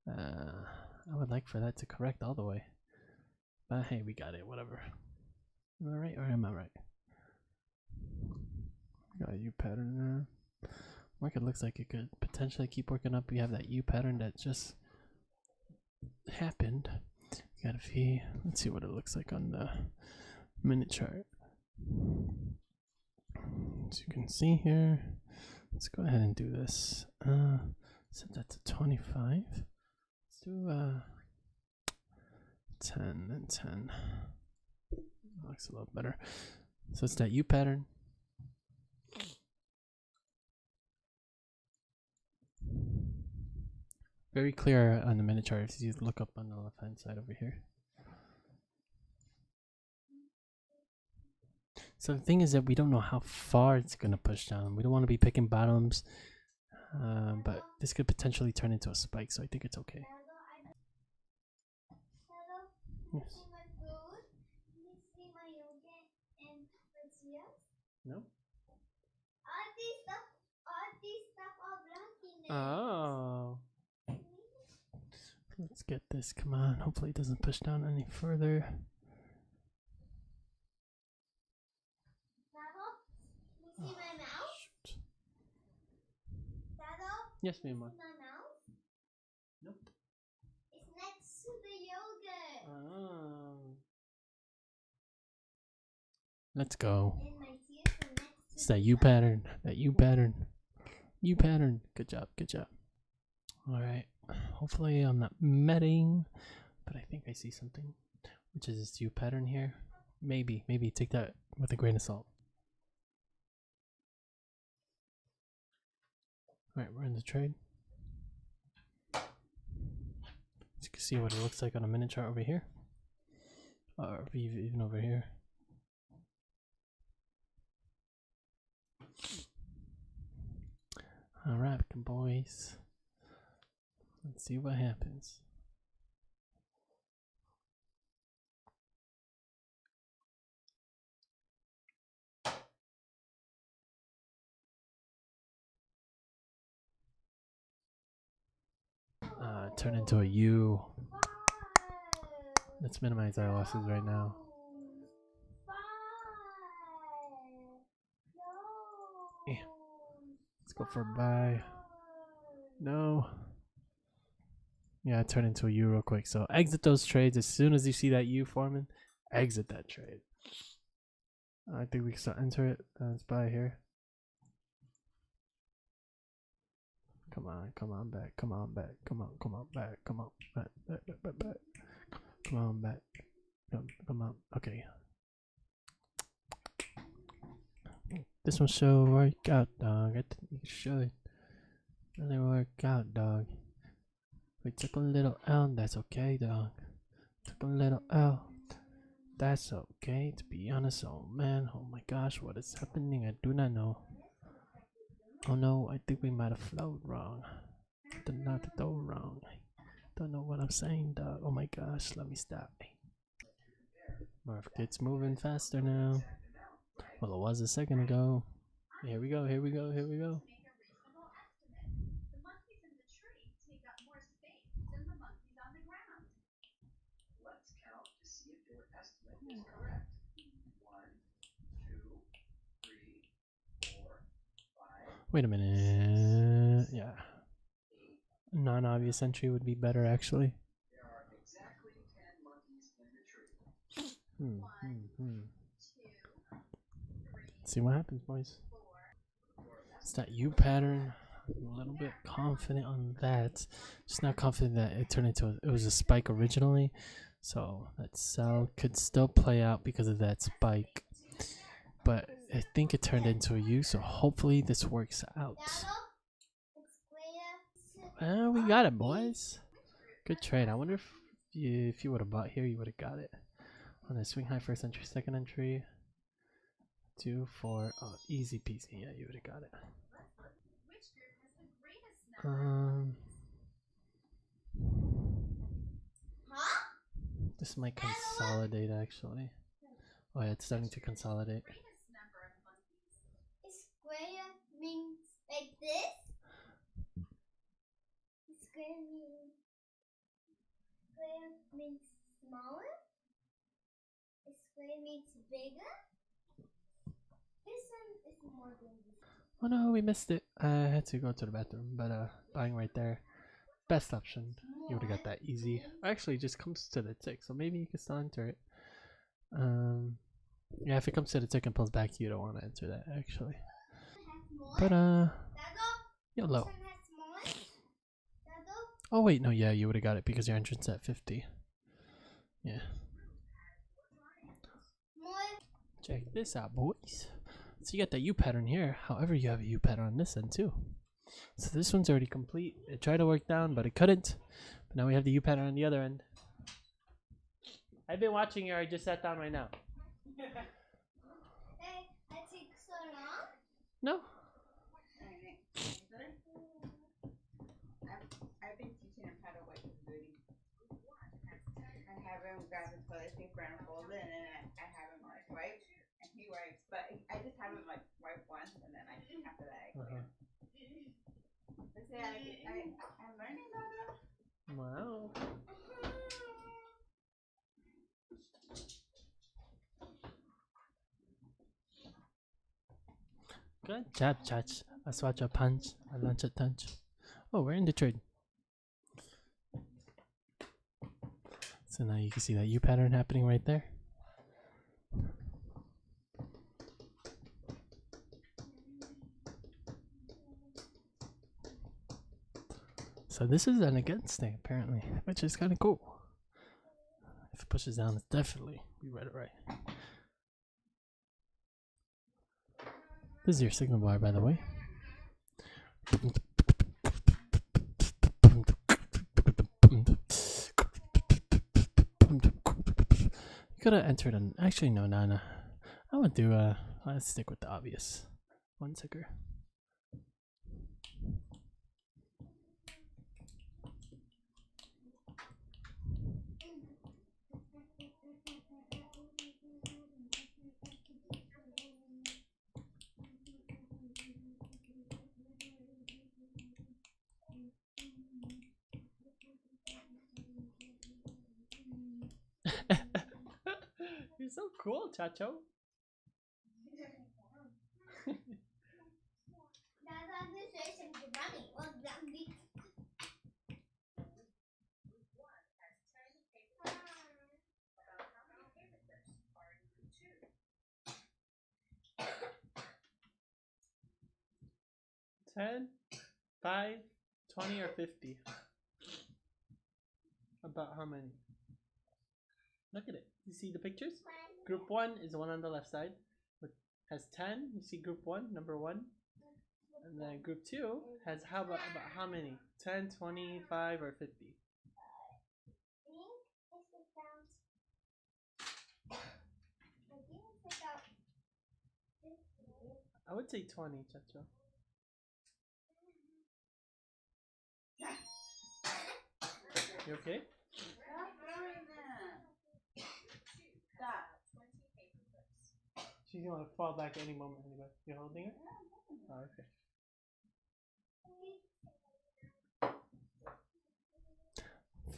I would like for that to correct all the way. But hey, we got it, whatever. Am I right or am I right? Got a U pattern there. Market looks like it could potentially keep working up. We have that U pattern that just happened. Got a V. Let's see what it looks like on the minute chart. As you can see here, let's go ahead and do this. Set that to 25. Let's do 10 and 10. Looks a little better. So it's that U pattern. Very clear on the minute chart if you look up on the left hand side over here. So the thing is that we don't know how far it's going to push down. We don't want to be picking bottoms, but this could potentially turn into a spike, so I think it's okay. Hello? Can you see my food? Can you see my yogurt? No. All these stuff are blocking it. Oh. Let's get this. Come on. Hopefully it doesn't push down any further. Dado, you see my mouse? Shoot. Dado, Yes, you Mima. see my mouse? Nope. It's next to the yogurt. Oh. Let's go. And my tears are next to It's that the U yogurt. pattern. That U pattern. U pattern. Good job. Good job. All right. Hopefully I'm not medding, but I think I see something, which is this U pattern here. Maybe take that with a grain of salt. All right, we're in the trade. As you can see what it looks like on a minute chart over here, or even over here. All right, boys. Let's see what happens. Turn into a U. Let's minimize our losses right now. Eh. Let's go for a buy. No. Yeah, turn into a U real quick. So exit those trades as soon as you see that U forming. Exit that trade. I think we can start enter it. Let's buy here. Come on back. Come on back. Come on back. Come on back. Come on back. Come on. Okay. This one should work out, dog. I think it should really work out, dog. We took a little L, that's okay, dog. Took a little L. That's okay, to be honest. Oh man, oh my gosh, what is happening? I do not know. Oh no, I think we might have flowed wrong. Did not go wrong. Don't know what I'm saying, dog. Oh my gosh, let me stop. Market's moving faster now. Well, it was a second ago. Here we go, here we go, here we go. To make a reasonable estimate. The monkeys in the tree take up more space than the monkeys on the ground. Let's count to see if your estimate is correct. 1, 2, 3, 4, 5. Wait a minute. Yeah. Non-obvious entry would be better, actually. There are exactly 10 monkeys in the tree. Let's see what happens, boys. It's that U pattern. I'm a little bit confident on that. Just not confident that it turned into it was a spike originally. So that sell could still play out because of that spike. But I think it turned into a U, so hopefully this works out. We got it, boys. Good trade. I wonder if you would have bought here, you would have got it. On the swing high first entry, second entry. 2, 4. Oh, easy peasy. Yeah, you would have got it. Which group has the greatest number? Huh? This might consolidate actually. Oh yeah, it's starting to consolidate. Greatest number of monkeys. Square means like this. Square means smaller. Square means bigger. This one is more than this. Oh no, we missed it. I had to go to the bathroom, but buying right there. Best option. You would have got that easy. Actually, it just comes to the tick, so maybe you can still enter it. Yeah, if it comes to the tick and pulls back, you don't want to enter that actually. But YOLO. Oh wait, no, yeah, you would have got it because your entrance at 50. Yeah. Check this out, boys. So you got that U pattern here. However, you have a U pattern on this end too. So this one's already complete. It tried to work down, but it couldn't. But now we have the U pattern on the other end. I've been watching you. I just sat down right now. I take so long. No. I've been teaching him how to wipe his booty. I have him grab his toilet paper and fold it, and then I have him like wipe, and he wipes. But I just have him like say I'm learning that. Wow. Good job, Chach. Aswacha punch. Alancha tunch. Oh, we're in the trade. So now you can see that U pattern happening right there. So this is an against thing apparently, which is kind of cool. If it pushes down, it's definitely, you read it right. This is your signal bar, by the way. You could have entered an. Actually, no, Nana. I would do. Let's stick with the obvious one ticker. You're so cool, Chacho. $10, $5, $20, or $50. About how many? Look at it. You see the pictures? Group 1 is the one on the left side. It has 10. You see group 1, number 1. And then group 2 has about how many? 10, 25, or 50? I would say 20, Chacho. You okay? She's gonna fall back any moment anyway. You holding her? Oh, okay.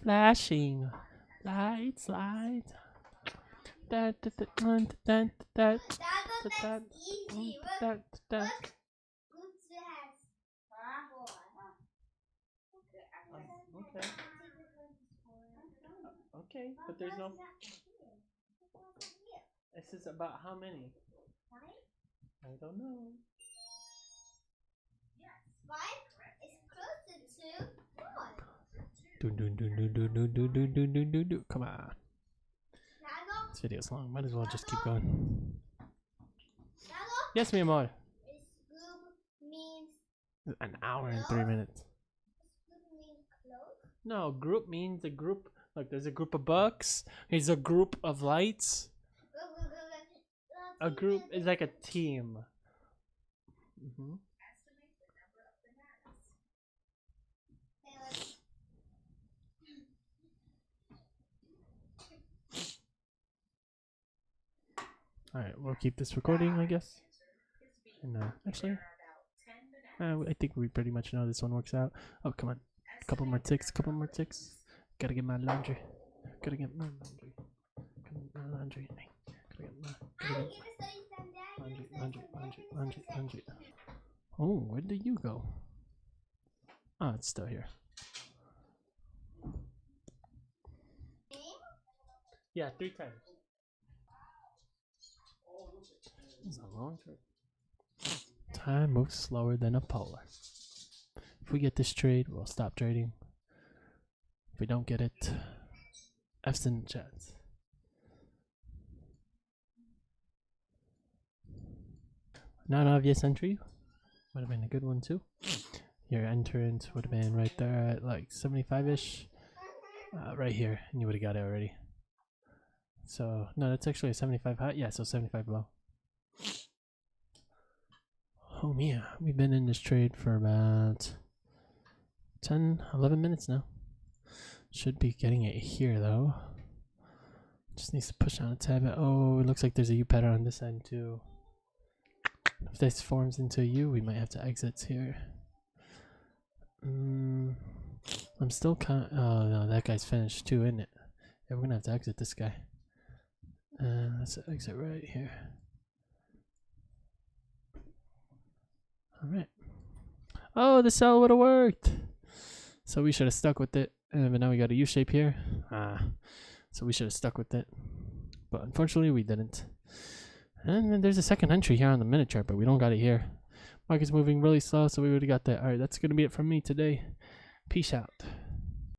Flashing lights, lights. That's easy. Okay. Okay, but there's no. This is about how many? I don't know. Yes, 5 is closer to 4. Come on. This video's long. Might as well just keep going. Yes, mi amor. Means An hour and 3 minutes. No, group means a group. Look, there's a group of books. There's a group of lights. A group is like a team. Mm-hmm. Alright, we'll keep this recording, I guess. And actually, I think we pretty much know this one works out. Oh, come on. A couple more ticks, Gotta get my laundry. Gotta get my laundry. Laundry. Laundry. Oh, where did you go? Oh, it's still here. Yeah, 3 times. This is a long trip. Time moves slower than a polar. If we get this trade, we'll stop trading. If we don't get it, F's in the chats. Not obvious entry. Would have been a good one too. Your entrance would have been right there at like 75-ish. Right here, and you would have got it already. So, no, that's actually a 75 high. Yeah, so 75 low. Oh, Mia, we've been in this trade for about 10, 11 minutes now. Should be getting it here though. Just needs to push down a tad bit. Oh, it looks like there's a U pattern on this end too. If this forms into a U, we might have to exit here. I'm still kind. Oh no, that guy's finished too, isn't it? Yeah, we're gonna have to exit this guy. Let's exit right here. All right. Oh, the cell would have worked. So we should have stuck with it. But now we got a U shape here. So we should have stuck with it. But unfortunately, we didn't. And then there's a second entry here on the minute chart, but we don't got it here. Market's moving really slow, so we would have got that. All right, that's gonna be it from me today. Peace out.